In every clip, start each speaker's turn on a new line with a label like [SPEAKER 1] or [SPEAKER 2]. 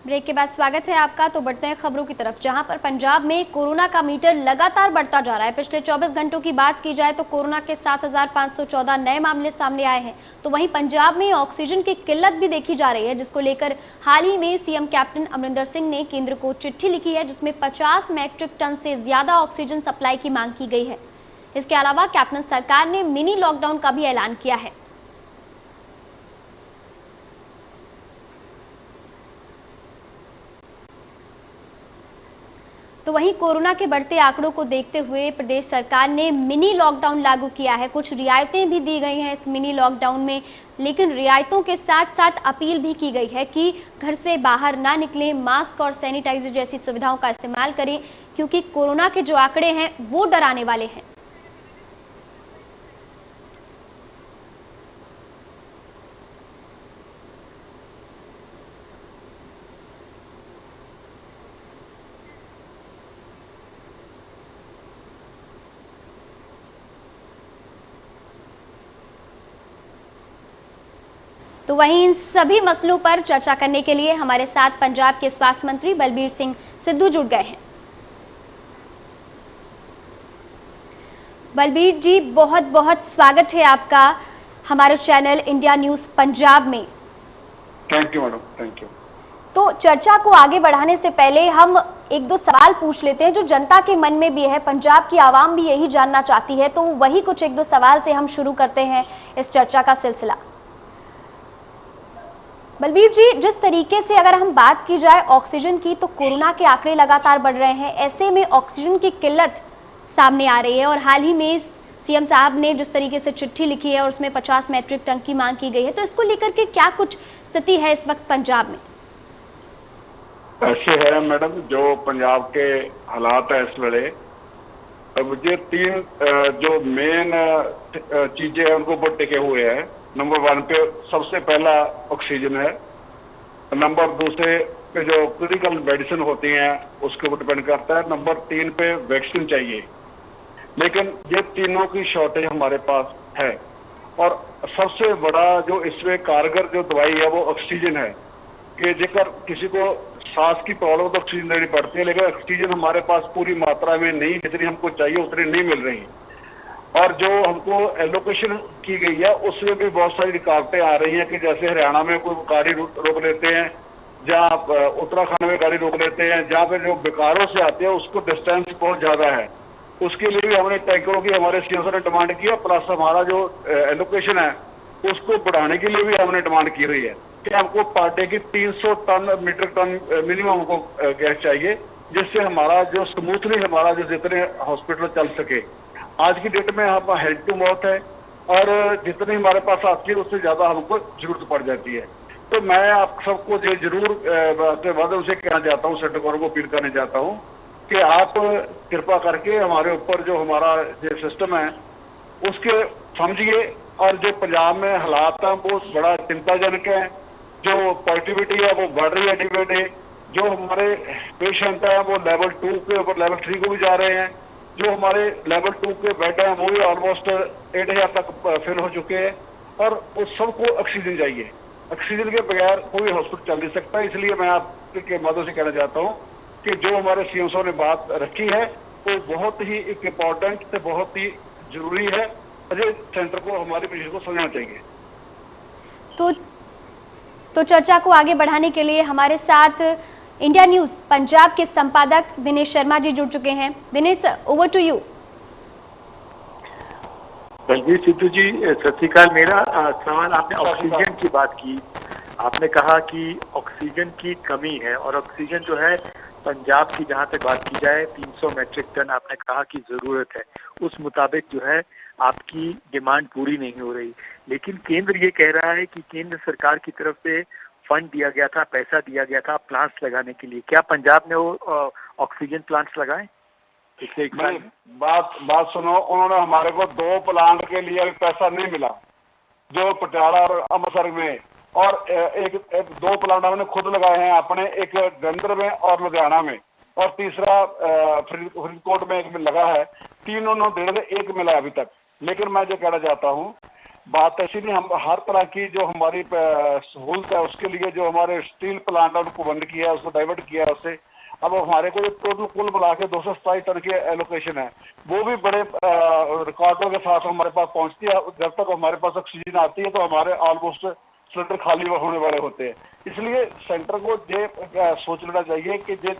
[SPEAKER 1] Break के बाद स्वागत है आपका। तो बढ़ते हैं खबरों की तरफ, जहां पर पंजाब में कोरोना का मीटर लगातार बढ़ता जा रहा है। पिछले 24 घंटों की बात की जाए तो कोरोना के 7,514 नए मामले सामने आए हैं। तो वहीं पंजाब में ऑक्सीजन की किल्लत भी देखी जा रही है, जिसको लेकर हाल ही में सीएम कैप्टन अमरिंदर सिंह ने केंद्र को चिट्ठी लिखी है, जिसमें 50 मैट्रिक टन से ज्यादा ऑक्सीजन सप्लाई की मांग की गई है। इसके अलावा कैप्टन सरकार ने मिनी लॉकडाउन का भी ऐलान किया है। तो वहीं कोरोना के बढ़ते आंकड़ों को देखते हुए प्रदेश सरकार ने मिनी लॉकडाउन लागू किया है। कुछ रियायतें भी दी गई हैं इस मिनी लॉकडाउन में, लेकिन रियायतों के साथ साथ अपील भी की गई है कि घर से बाहर ना निकलें, मास्क और सैनिटाइजर जैसी सुविधाओं का इस्तेमाल करें, क्योंकि कोरोना के जो आंकड़े हैं वो डराने वाले हैं। तो वहीं इन सभी मसलों पर चर्चा करने के लिए हमारे साथ पंजाब के स्वास्थ्य मंत्री बलबीर सिंह सिद्धू जुड़ गए हैं। बलबीर जी, बहुत बहुत स्वागत है आपका हमारे चैनल इंडिया न्यूज पंजाब में।
[SPEAKER 2] Thank you madam, thank you.
[SPEAKER 1] तो चर्चा को आगे बढ़ाने से पहले हम एक दो सवाल पूछ लेते हैं जो जनता के मन में भी है, पंजाब की आवाम भी यही जानना चाहती है। तो वही कुछ एक दो सवाल से हम शुरू करते हैं इस चर्चा का सिलसिला। बलबीर जी, जिस तरीके से अगर हम बात की जाए ऑक्सीजन की, तो कोरोना के आंकड़े लगातार बढ़ रहे हैं। ऐसे में ऑक्सीजन की किल्लत सामने आ रही है और हाल ही में सीएम साहब ने जिस तरीके से चिट्ठी लिखी है और उसमें 50 मैट्रिक टन की मांग की गई है, तो इसको लेकर के क्या कुछ स्थिति है इस वक्त पंजाब में?
[SPEAKER 2] ऐसे है मैडम, जो पंजाब के हालात है इस वेले, मुझे तीन जो मेन चीजें हैं उनको ऊपर टिके हुए हैं। नंबर 1 पे सबसे पहला ऑक्सीजन है। नंबर 2 पे जो क्रिटिकल मेडिसिन होती हैं उसके ऊपर डिपेंड करता है। नंबर 3 पे वैक्सीन चाहिए। लेकिन ये तीनों की शॉर्टेज हमारे पास है और सबसे बड़ा जो इसमें कारगर जो दवाई है वो ऑक्सीजन है। कि जेकर किसी को सांस की प्रॉब्लम तो ऑक्सीजन लेनी पड़ती है, लेकिन ऑक्सीजन हमारे पास पूरी मात्रा में नहीं, जितनी हमको चाहिए उतनी नहीं मिल रही। और जो हमको एलोकेशन की गई है उसमें भी बहुत सारी रुकावटें आ रही हैं कि जैसे हरियाणा में कोई गाड़ी रोक लेते हैं, जहाँ उत्तराखंड में गाड़ी रोक लेते हैं, जहाँ पे जो बेकारों से आते हैं उसको डिस्टेंस बहुत ज्यादा है। उसके लिए भी हमने टैंकरों की हमारे सीएम ने डिमांड किया, प्लस हमारा जो एलोकेशन है उसको बढ़ाने के लिए भी हमने डिमांड की हुई है कि हमको पर डे की 300 टन मीट्रिक टन मिनिमम हमको गैस चाहिए, जिससे हमारा जो स्मूथली हमारा जो जितने हॉस्पिटल चल सके। आज की डेट में हम हेड टू माउथ है और जितनी हमारे पास आती है उससे ज्यादा हमको जरूरत पड़ जाती है। तो मैं आप सबको ये जरूर अपने माध्यम से कहना चाहता हूँ, सरकार को अपील करना चाहता हूँ कि आप कृपा करके हमारे ऊपर जो हमारा जो सिस्टम है उसके समझिए। और जो पंजाब में हालात है वो बड़ा चिंताजनक है। जो पॉजिटिविटी है वो बढ़ रही है डे बाई डे। जो हमारे पेशेंट है वो लेवल 2 के ऊपर लेवल 3 को भी जा रहे हैं। जो हमारे लेवल 2 के बेड हैं वो भी ऑलमोस्ट 8,000 तक फिल हो चुके हैं और उस सबको ऑक्सीजन चाहिए। ऑक्सीजन के बगैर कोई हॉस्पिटल चल नहीं सकता। इसलिए मैं आपके माध्यम से कहना चाहता हूँ कि जो हमारे सीएम साहब ने बात रखी है वो बहुत ही एक इम्पोर्टेंट से बहुत ही जरूरी है। अजय सेंटर को हमारी पोजीशन को समझना चाहिए।
[SPEAKER 1] तो चर्चा को आगे बढ़ाने के लिए हमारे साथ इंडिया न्यूज पंजाब के संपादक दिनेश शर्मा जी जुड़ चुके हैं। Dinesh, over to you.
[SPEAKER 3] Balbir Sidhu ji, सत श्री अकाल। मेरा सवाल, आपने ऑक्सीजन की बात की, आपने कहा कि ऑक्सीजन की कमी है और ऑक्सीजन जो है पंजाब की जहां तक बात की जाए 300 मैट्रिक टन आपने कहा कि जरूरत है, उस मुताबिक जो है आपकी डिमांड पूरी नहीं हो रही। लेकिन केंद्र ये कह रहा है कि केंद्र सरकार की तरफ से फंड दिया गया था, पैसा दिया गया था प्लांट्स लगाने के लिए। क्या पंजाब ने वो ऑक्सीजन प्लांट्स लगाए पिछले एक साल में?
[SPEAKER 2] बात सुनो, उन्होंने हमारे को 2 प्लांट के लिए पैसा नहीं मिला, जो पटियाला और अमृतसर में, और एक 2 प्लांट हमने खुद लगाए हैं अपने, एक जलंधर में और लुधियाना में, और तीसरा फरीदकोट में एक लगा है। तीनों डेढ़ एक मिला अभी तक। लेकिन मैं जो कहना चाहता हूँ बात ऐसी नहीं, हम हर तरह की जो हमारी सहूलत है उसके लिए जो हमारे स्टील प्लांट है उनको बंद किया है, उसको डाइवर्ट किया है उससे। अब हमारे को जो टोटल कुल मिला के 227 टन की एलोकेशन है, वो भी बड़े रिकॉर्डों के साथ हमारे पास पहुंचती है। जब तक हमारे पास ऑक्सीजन आती है तो हमारे ऑलमोस्ट सिलेंडर खाली होने वाले होते हैं। इसलिए सेंटर को ये सोच लेना चाहिए कि ये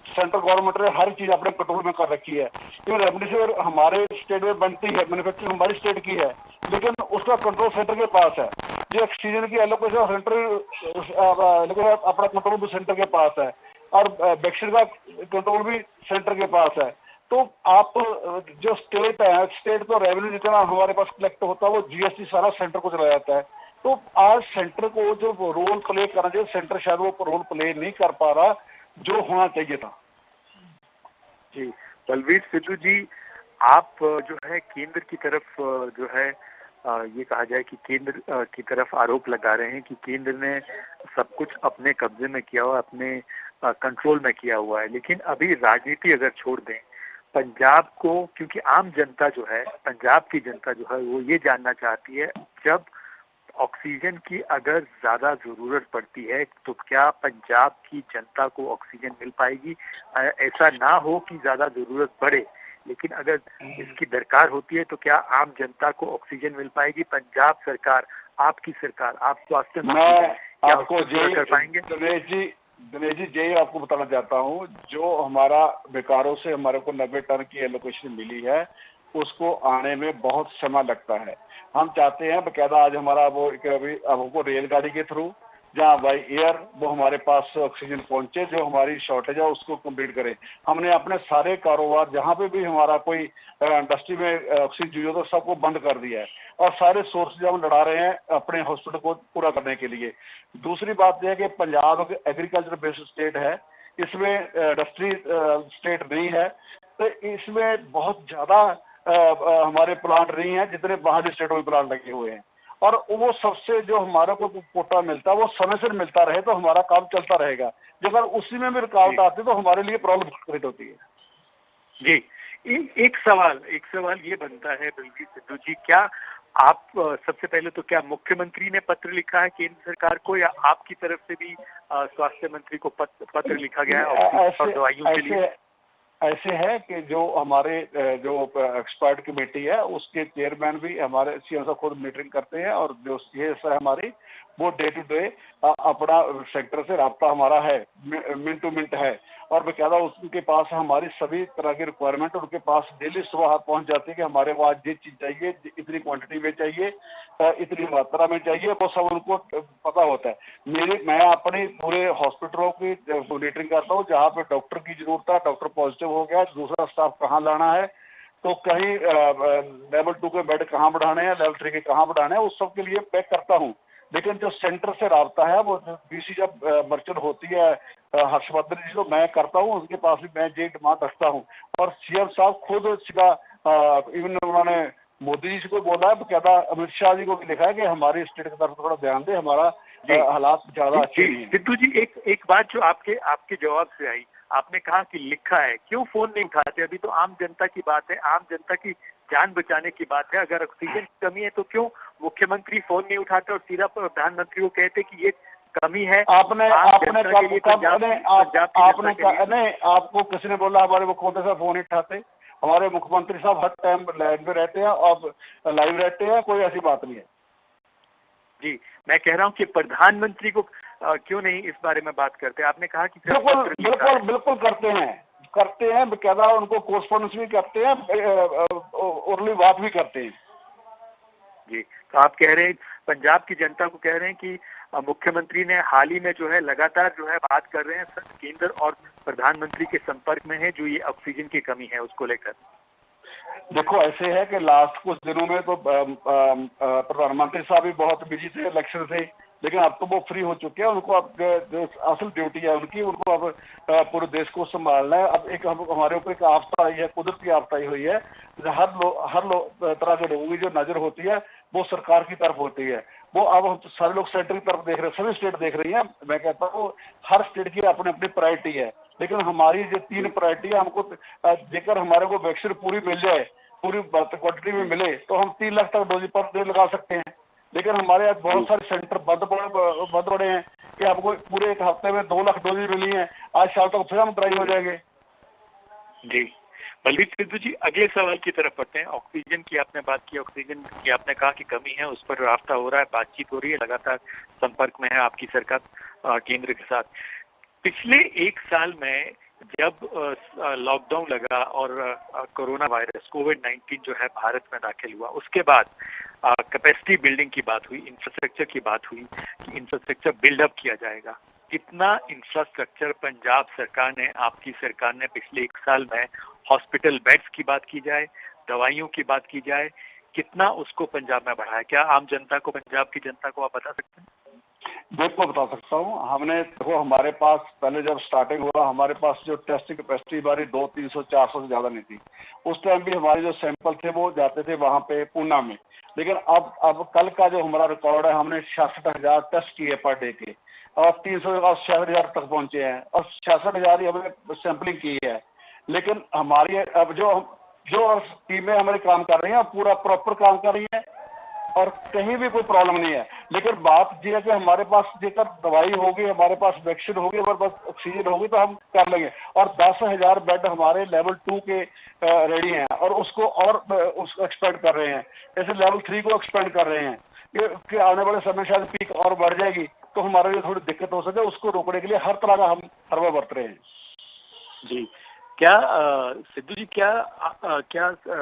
[SPEAKER 2] सेंट्रल गवर्नमेंट ने हर चीज अपने कंट्रोल में कर रखी है। इवन रेमडेसिविर हमारे स्टेट में बनती है, मैन्युफैक्चरिंग हमारी स्टेट की है, लेकिन उसका कंट्रोल सेंटर के पास है। जो ऑक्सीजन की एलोकेशन सेंटर अपना कंट्रोल भी सेंटर के पास है, और वैक्सीन का कंट्रोल भी सेंटर के पास है। तो आप जो स्टेट है, स्टेट तो रेवेन्यू जितना हमारे पास कलेक्ट होता है वो जीएसटी सारा सेंटर को चला जाता है। तो आज सेंटर को जो रोल प्ले करना चाहिए, सेंटर शायद वो रोल प्ले नहीं कर पा रहा जो होना चाहिए था।
[SPEAKER 3] जी बलवीर सिद्धू जी, आप जो है केंद्र की तरफ जो है ये कहा जाए कि केंद्र की तरफ आरोप लगा रहे हैं कि केंद्र ने सब कुछ अपने कब्जे में किया हुआ, अपने कंट्रोल में किया हुआ है। लेकिन अभी राजनीति अगर छोड़ दें, पंजाब को, क्योंकि आम जनता जो है, पंजाब की जनता जो है वो ये जानना चाहती है, जब ऑक्सीजन की अगर ज्यादा जरूरत पड़ती है तो क्या पंजाब की जनता को ऑक्सीजन मिल पाएगी? ऐसा ना हो कि ज्यादा जरूरत पड़े, लेकिन अगर इसकी दरकार होती है तो क्या आम जनता को ऑक्सीजन मिल पाएगी? पंजाब सरकार, आपकी सरकार, आप स्वास्थ्य मंत्री
[SPEAKER 2] आपको
[SPEAKER 3] कर पाएंगे?
[SPEAKER 2] दिनेश जी यही आपको बताना चाहता हूँ, जो हमारा बेकारों से हमारे को 90 टन की एलोकेशन मिली है, उसको आने में बहुत समय लगता है। हम चाहते हैं बकायदा आज हमारा वो अभी हमको रेलगाड़ी के थ्रू जहाँ बाई एयर वो हमारे पास ऑक्सीजन पहुंचे, जो हमारी शॉर्टेज है उसको कंप्लीट करें। हमने अपने सारे कारोबार जहाँ पे भी हमारा कोई इंडस्ट्री में ऑक्सीजन यूज होता है सबको बंद कर दिया है, और सारे सोर्सेज हम लड़ा रहे हैं अपने हॉस्पिटल को पूरा करने के लिए। दूसरी बात यह है कि पंजाब एग्रीकल्चर बेस्ड स्टेट है, इसमें इंडस्ट्री स्टेट नहीं है, तो इसमें बहुत ज्यादा हमारे प्लांट नहीं है जितने बाहरी स्टेटों में प्लांट लगे हुए हैं। और वो सबसे जो हमारे को कोटा मिलता है वो समय से मिलता रहे तो हमारा काम चलता रहेगा। अगर उसी में भी रुकावट आती है तो हमारे लिए प्रॉब्लम क्रिएट होती है।
[SPEAKER 3] जी, एक सवाल ये बनता है बलवीर सिद्धू जी, क्या आप सबसे पहले तो क्या मुख्यमंत्री ने पत्र लिखा है केंद्र सरकार को, या आपकी तरफ से भी स्वास्थ्य मंत्री को पत्र लिखा गया है और दवाइयों के लिए?
[SPEAKER 2] ऐसे है कि जो हमारे जो एक्सपर्ट कमेटी है उसके चेयरमैन भी हमारे सीएम साहब खुद मीटिंग करते हैं, और जो सीएस है हमारी वो डे टू डे अपना सेक्टर से राब्ता हमारा है, मिनट टू मिनट है, और बेकायदा उनके पास हमारी सभी तरह की रिक्वायरमेंट उनके पास डेली सुबह हाथ पहुंच जाती है कि हमारे को आज ये चीज चाहिए, इतनी क्वांटिटी में चाहिए, इतनी मात्रा में चाहिए, वो सब उनको पता होता है। मैं अपने पूरे हॉस्पिटलों की मॉनिटरिंग करता हूँ, जहाँ पे डॉक्टर की जरूरत है, डॉक्टर पॉजिटिव हो गया, दूसरा स्टाफ कहाँ लाना है, तो कहीं लेवल 2 के बेड कहाँ बढ़ाने हैं, लेवल 3 के कहाँ बढ़ाने हैं, उस सब के लिए पैक करता हूँ। लेकिन जो सेंटर से राब्ता है वो बीसी जब मर्चेंट होती है हर्षवर्धन जी, तो मैं करता हूँ, उनके पास भी मैं ये डिमांड रखता हूँ। और सीएम साहब खुद सीधा इवन उन्होंने मोदी जी को बोला है, बकायदा अमित शाह जी को भी लिखा है कि हमारी स्टेट की तरफ थोड़ा ध्यान दे, हमारा हालात ज्यादा अच्छे नहीं है।
[SPEAKER 3] सिद्धू जी, एक बात जो आपके जवाब से आई, आपने कहा कि लिखा है, क्यों फोन नहीं उठाते? अभी तो आम जनता की बात है, आम जनता की जान बचाने की बात है। अगर ऑक्सीजन की कमी है तो क्यों मुख्यमंत्री फोन नहीं उठाते और सीधा प्रधानमंत्री को कहते कि ये कमी है?
[SPEAKER 2] आपको किसी ने बोला हमारे मुख्यमंत्री साहब फोन नहीं उठाते? हमारे मुख्यमंत्री साहब हर टाइम लाइन में रहते हैं और लाइव रहते हैं, कोई ऐसी बात नहीं है।
[SPEAKER 3] जी, मैं कह रहा हूँ कि प्रधानमंत्री को क्यों नहीं इस बारे में बात करते? आपने कहा कि
[SPEAKER 2] बिल्कुल करते हैं, बकायदा उनको कोर्सपोंडेंस भी करते हैं, ओरली बात भी करते हैं।
[SPEAKER 3] जी, तो आप कह रहे हैं, पंजाब की जनता को कह रहे हैं कि मुख्यमंत्री ने हाल ही में जो है लगातार जो है बात कर रहे हैं, केंद्र और प्रधानमंत्री के संपर्क में है जो ये ऑक्सीजन की कमी है उसको लेकर।
[SPEAKER 2] देखो ऐसे है कि लास्ट कुछ दिनों में तो प्रधानमंत्री साहब भी बहुत बिजी थे इलेक्शन से, लेकिन अब तो वो फ्री हो चुके हैं। उनको अब जो असल ड्यूटी है उनकी, उनको अब पूरे देश को संभालना है। अब एक हमारे ऊपर एक आफत आई है, कुदरती आफत आई हुई है, हर तरह के लोगों की जो नजर होती है वो सरकार की तरफ होती है। वो अब सारे लोग सेंटर की तरफ देख रहे हैं, सभी स्टेट देख रही हैं। मैं कहता हूँ हर स्टेट की अपनी अपनी प्रायोरिटी है, लेकिन हमारी जो 3 प्रायोरिटी है, हमको जेकर हमारे को वैक्सीन पूरी मिल जाए पूरी क्वांटिटी में मिले तो हम 3 लाख तक डोज पर डे लगा सकते हैं। लेकिन हमारे यहाँ बहुत सारे सेंटर बंद पड़े हैं कि आपको पूरे एक हफ्ते में 2 लाख डोज मिली है, आज शाम तक फिर हम ड्राई हो जाएंगे।
[SPEAKER 3] जी बलवीर सिद्धू जी, अगले सवाल की तरफ बढ़ते हैं। ऑक्सीजन की आपने बात की, ऑक्सीजन की आपने कहा कि कमी है, उस पर राब्ता हो रहा है, बातचीत हो रही है, लगातार संपर्क में है आपकी सरकार केंद्र के साथ। पिछले 1 साल में जब लॉकडाउन लगा और कोरोना वायरस कोविड-19 जो है भारत में दाखिल हुआ, उसके बाद कैपेसिटी बिल्डिंग की बात हुई, इंफ्रास्ट्रक्चर की बात हुई कि इंफ्रास्ट्रक्चर बिल्डअप किया जाएगा। कितना इंफ्रास्ट्रक्चर पंजाब सरकार ने, आपकी सरकार ने पिछले 1 साल में, हॉस्पिटल बेड्स की बात की जाए, दवाइयों की बात की जाए, कितना उसको पंजाब में बढ़ाया? क्या आम जनता को, पंजाब की जनता को आप बता सकते हैं?
[SPEAKER 2] बिल्कुल बता सकता हूँ। हमने देखो, हमारे पास पहले जब स्टार्टिंग हुआ, हमारे पास जो टेस्टिंग कैपेसिटी हमारी 200, 300, 400 से ज्यादा नहीं थी। उस टाइम भी हमारे जो सैंपल थे वो जाते थे वहां पे पूना में। लेकिन अब कल का जो हमारा रिकॉर्ड है, हमने 66,000 टेस्ट किए पर डे के, और 300 और 66,000 तक पहुंचे हैं, और 66,000 ही हमने सैंपलिंग की है। लेकिन हमारी अब जो टीमें हमारे काम कर रही हैं, पूरा प्रॉपर काम कर रही हैं और कहीं भी कोई प्रॉब्लम नहीं है। लेकिन बात यह है कि हमारे पास जेकर दवाई होगी, हमारे पास वैक्सीन होगी, हमारे पास ऑक्सीजन होगी तो हम कर लेंगे। और 10,000 बेड हमारे लेवल 2 के रेडी हैं और उसको एक्सपेंड कर रहे हैं। जैसे लेवल 3 को एक्सपेंड कर रहे हैं कि आने वाले समय शायद पीक और बढ़ जाएगी तो हमारे लिए थोड़ी दिक्कत हो सके, उसको रोकने के लिए हर तरह का हम हरवा बरत रहे हैं।
[SPEAKER 3] जी, क्या सिद्धू जी, क्या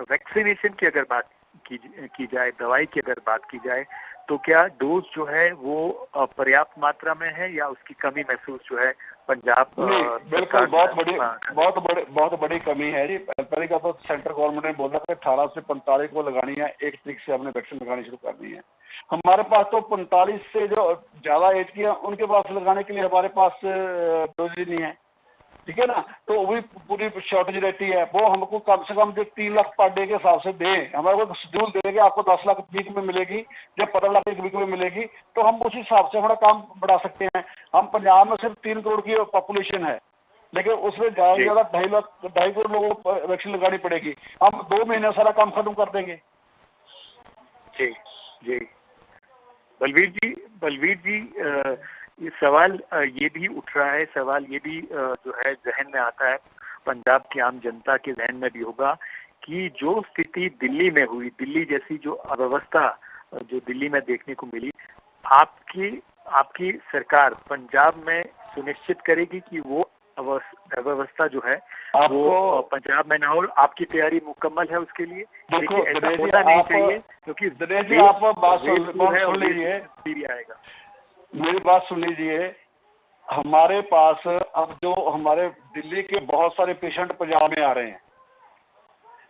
[SPEAKER 3] वैक्सीनेशन की अगर बात की जाए, दवाई की अगर बात की जाए, तो क्या डोज जो है वो पर्याप्त मात्रा में है या उसकी कमी महसूस जो है पंजाब?
[SPEAKER 2] बिल्कुल बहुत बड़ी कमी है जी। पहले का तो सेंट्रल गवर्नमेंट ने बोला था 18 से 45 को लगानी है, 1 तरीक से हमने वैक्सीन लगानी शुरू करनी है। हमारे पास तो 45 से जो ज्यादा एज की है उनके पास लगाने के लिए हमारे पास डोज ही नहीं है, ठीक है ना। तो वही पूरी शॉर्टेज रहती है। वो हमको कम से कम जो 3 लाख पर डे के हिसाब से दे, हमारे को शेड्यूल देंगे, आपको 10 लाख वीक में मिलेगी, जब 15 लाख वीक में मिलेगी, तो हम उस हिसाब से हमारा काम बढ़ा सकते हैं। हम पंजाब में सिर्फ 3 करोड़ की पॉपुलेशन है, लेकिन उसमें ज्यादा 2.5 करोड़ लोगों को वैक्सीन लगानी पड़ेगी। हम 2 महीने सारा काम खत्म कर देंगे।
[SPEAKER 3] जी जी बलवीर जी, ये सवाल ये भी उठ रहा है, सवाल ये भी जो है जहन में आता है, पंजाब की आम जनता के जहन में भी होगा कि जो स्थिति दिल्ली में हुई, दिल्ली जैसी जो अव्यवस्था जो दिल्ली में देखने को मिली, आपकी सरकार पंजाब में सुनिश्चित करेगी कि वो अव्यवस्था जो है वो पंजाब में ना हो? आपकी तैयारी मुकम्मल है उसके लिए?
[SPEAKER 2] देखो
[SPEAKER 3] ऐसा होना नहीं चाहिए, क्योंकि
[SPEAKER 2] आप बात सुन लीजिए,
[SPEAKER 3] आएगा।
[SPEAKER 2] मेरी बात सुन लीजिए। हमारे पास अब जो हमारे दिल्ली के बहुत सारे पेशेंट पंजाब में आ रहे हैं,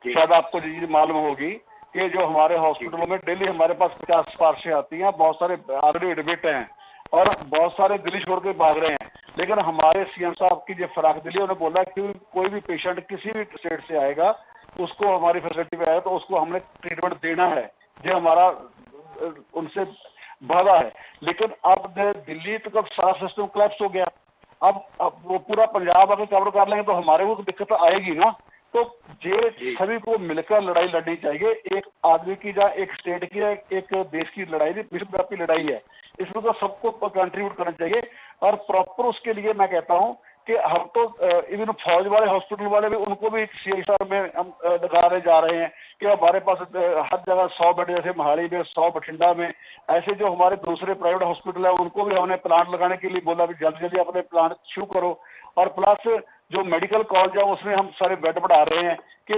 [SPEAKER 2] शायद आपको चीज मालूम होगी कि जो हमारे हॉस्पिटलों में डेली हमारे पास 50 सिफारिशें आती हैं, बहुत सारे ऑलरेडी एडमिट हैं और बहुत सारे दिल्ली छोड़ के भाग रहे हैं। लेकिन हमारे सीएम साहब की जो फराक दिल्ली, उन्होंने बोला कि कोई भी पेशेंट किसी भी स्टेट से आएगा, उसको हमारी फैसिलिटी में आएगा तो उसको हमने ट्रीटमेंट देना है, जो हमारा उनसे वादा है। लेकिन अब दिल्ली तो कब सारा सिस्टम कोलैप्स हो गया, अब वो पूरा पंजाब अगर कवर कर लेंगे तो हमारे को दिक्कत आएगी ना। तो ये सभी को मिलकर लड़ाई लड़नी चाहिए। एक आदमी की या एक स्टेट की या एक देश की लड़ाई नहीं, विश्वव्यापी लड़ाई है। इसमें तो सबको कंट्रीब्यूट करना चाहिए और प्रॉपर उसके लिए मैं कहता हूँ कि हम तो इवन फौज वाले हॉस्पिटल वाले भी, उनको भी CSR में हम लगा जा रहे हैं कि हमारे पास हर जगह 100 बेड, जैसे मोहाली में 100, बठिंडा में, ऐसे जो हमारे दूसरे प्राइवेट हॉस्पिटल है उनको भी हमने प्लांट लगाने के लिए बोला कि जल्दी जल्दी अपने प्लांट शुरू करो। और प्लस जो मेडिकल कॉलेज है उसमें हम सारे बेड बढ़ा रहे हैं कि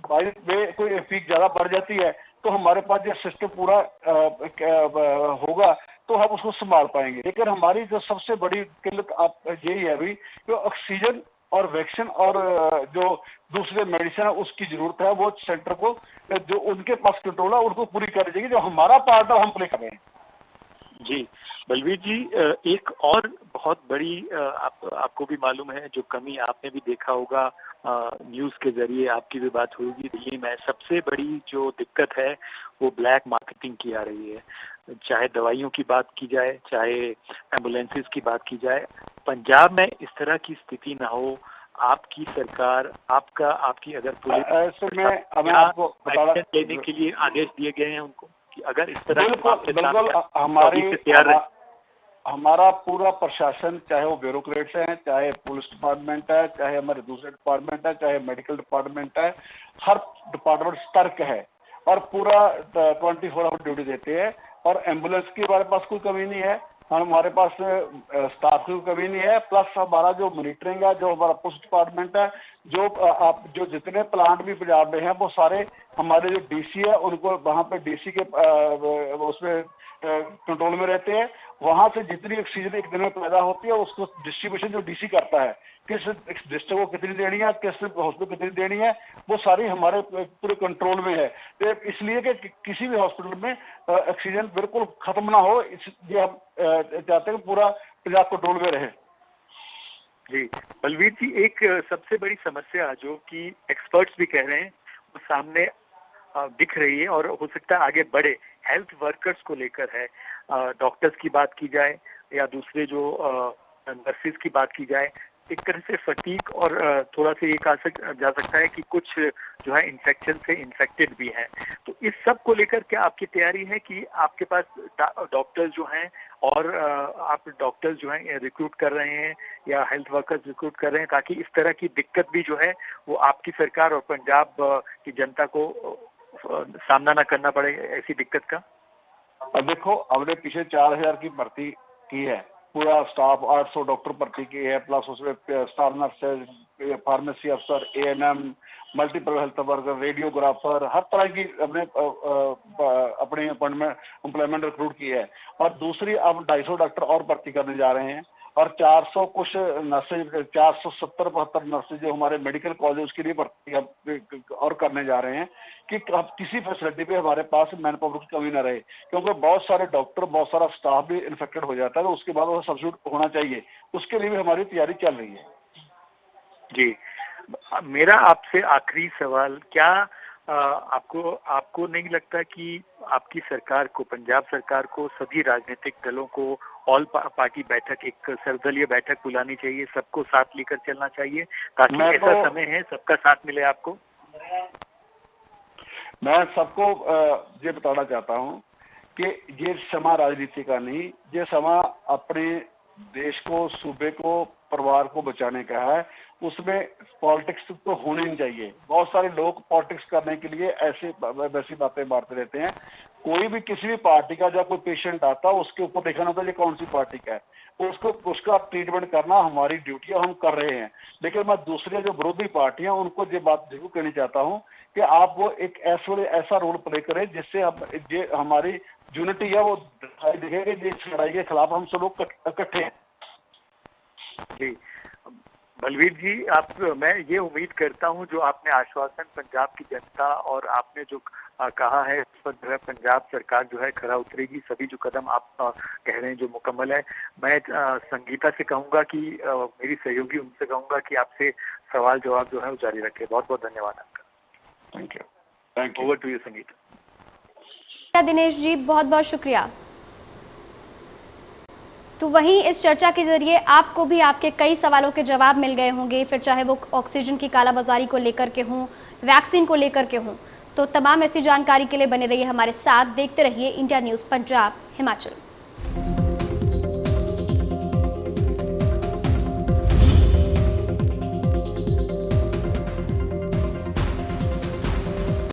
[SPEAKER 2] भाई में कोई फीस ज्यादा बढ़ जाती है तो हमारे पास जो सिस्टम पूरा होगा तो हम उसको संभाल पाएंगे। लेकिन हमारी जो सबसे बड़ी किल्लत आप यही है अभी, जो ऑक्सीजन और वैक्सीन और जो दूसरे मेडिसिन है उसकी जरूरत है। वो सेंटर को जो उनके पास कंट्रोल है उनको पूरी करनी चाहिए, जो हमारा पार्ट है हम प्ले कर रहे हैं।
[SPEAKER 3] जी बलवीर जी, एक और बहुत बड़ी आपको भी मालूम है जो कमी आपने भी देखा होगा, न्यूज़ के जरिए आपकी भी बात होगी, दिल्ली में सबसे बड़ी जो दिक्कत है वो ब्लैक मार्केटिंग की आ रही है। चाहे दवाइयों की बात की जाए, चाहे एम्बुलेंसेस की बात की जाए, पंजाब में इस तरह की स्थिति ना हो, आपकी सरकार, आपकी अगर पुलिस
[SPEAKER 2] ऐसे में हमें आपको
[SPEAKER 3] एक्शन लेने के लिए आदेश दिए गए हैं उनको कि अगर इस तरह
[SPEAKER 2] बिल्कुल हमारा पूरा प्रशासन, चाहे वो ब्यूरोक्रेट्स हैं, चाहे पुलिस डिपार्टमेंट है, चाहे हमारे दूसरे डिपार्टमेंट है, चाहे मेडिकल डिपार्टमेंट है, हर डिपार्टमेंट सतर्क है और पूरा 24 आवर ड्यूटी देते हैं। और एम्बुलेंस की हमारे पास कोई कमी नहीं है, हमारे पास स्टाफ की कमी नहीं है। प्लस हमारा जो मॉनिटरिंग है, जो हमारा पुलिस डिपार्टमेंट है, जो जितने प्लांट भी पंजाब में हैं वो सारे हमारे जो डीसी है उनको वहाँ पे डीसी के उसमें कंट्रोल में रहते हैं। वहां से जितनी ऑक्सीजन एक दिन में पैदा होती है उसको डिस्ट्रीब्यूशन जो डीसी करता है, किस डिस्ट्रिक्ट को कितनी देनी है, किस हॉस्पिटल कितनी देनी है, वो सारी हमारे पूरे कंट्रोल में है। तो इसलिए कि किसी भी हॉस्पिटल में ऑक्सीजन बिल्कुल खत्म ना हो, इसलिए हम चाहते हैं पूरा पंजाब कंट्रोल में रहे।
[SPEAKER 3] जी बलवीर जी, एक सबसे बड़ी समस्या जो कि एक्सपर्ट्स भी कह रहे हैं वो सामने दिख रही है और हो सकता है आगे बढ़े, हेल्थ वर्कर्स को लेकर है। डॉक्टर्स की बात की जाए या दूसरे जो नर्सिस की बात की जाए, एक तरह से फटीक और थोड़ा सा ये कहा जा सकता है कि कुछ जो है इन्फेक्शन से इन्फेक्टेड भी हैं। तो इस सब को लेकर क्या आपकी तैयारी है कि आपके पास डॉक्टर्स जो हैं और आप डॉक्टर्स जो हैं रिक्रूट कर रहे हैं या हेल्थ वर्कर्स रिक्रूट कर रहे हैं ताकि इस तरह की दिक्कत भी जो है वो आपकी सरकार और पंजाब की जनता को सामना ना करना पड़े ऐसी दिक्कत का?
[SPEAKER 2] अब देखो, हमने पीछे 4000 की भर्ती की है, पूरा स्टाफ 800 डॉक्टर भर्ती किए हैं, प्लस उसमें स्टाफ नर्सेज, फार्मेसी अफसर, ANM, multiple health worker, radiographer, हर तरह की हमने अपनी एम्प्लॉयमेंट रिक्रूट की है। और दूसरी अब 250 डॉक्टर और भर्ती करने जा रहे हैं और 400 कुछ नर्सेज, 470-72 नर्सेज जो हमारे मेडिकल कॉलेज उसके लिए भर्ती और करने जा रहे हैं कि अब किसी फैसिलिटी पे हमारे पास मैन पावर की कमी ना रहे, क्योंकि बहुत सारे डॉक्टर, बहुत सारा स्टाफ भी इन्फेक्टेड हो जाता है, तो उसके बाद वो सब्स्टिट्यूट होना चाहिए, उसके लिए भी हमारी तैयारी चल रही है।
[SPEAKER 3] जी, मेरा आपसे आखिरी सवाल, क्या आपको नहीं लगता कि आपकी सरकार को, पंजाब सरकार को, सभी राजनीतिक दलों को ऑल पार्टी बैठक, एक सर्वदलीय बैठक बुलानी चाहिए, सबको साथ लेकर चलना चाहिए ताकि ऐसा समय है सबका साथ मिले आपको?
[SPEAKER 2] मैं सबको ये बताना चाहता हूँ कि ये समा राजनीति का नहीं, ये समा अपने देश को, सूबे को, परिवार को बचाने का है। उसमें पॉलिटिक्स तो होनी नहीं चाहिए। बहुत सारे लोग पॉलिटिक्स करने के लिए ऐसे वैसी बातें मारते रहते हैं। कोई भी किसी भी पार्टी का जब कोई पेशेंट आता है उसके ऊपर देखना होता है ये कौन सी पार्टी का है, उसका ट्रीटमेंट करना हमारी ड्यूटी है, हम कर रहे हैं। लेकिन मैं दूसरे जो विरोधी पार्टियां उनको ये बात जरूर कहनी चाहता हूं कि आप वो एक ऐसा रोल प्ले करें जिससे ये हमारी यूनिटी है वो दिखाई देगी कि इस लड़ाई के खिलाफ हम सब लोग इकट्ठे हैं।
[SPEAKER 3] जी बलवीर जी, मैं ये उम्मीद करता हूं जो आपने आश्वासन पंजाब की जनता और आपने जो कहा है उस पर जो है पंजाब सरकार जो है खरा उतरेगी। सभी जो कदम आप कह रहे हैं जो मुकम्मल है। मैं संगीता से कहूंगा कि मेरी सहयोगी उनसे कहूंगा कि आपसे सवाल जवाब जो है वो जारी रखे। बहुत बहुत धन्यवाद आपका।
[SPEAKER 2] Thank you.
[SPEAKER 3] Over to you
[SPEAKER 1] Sangeeta. Dinesh ji, बहुत बहुत शुक्रिया। तो वहीं इस चर्चा के जरिए आपको भी आपके कई सवालों के जवाब मिल गए होंगे, फिर चाहे वो ऑक्सीजन की कालाबाजारी को लेकर के हों, वैक्सीन को लेकर के हों। तो तमाम ऐसी जानकारी के लिए बने रहिए हमारे साथ, देखते रहिए इंडिया न्यूज़ पंजाब हिमाचल।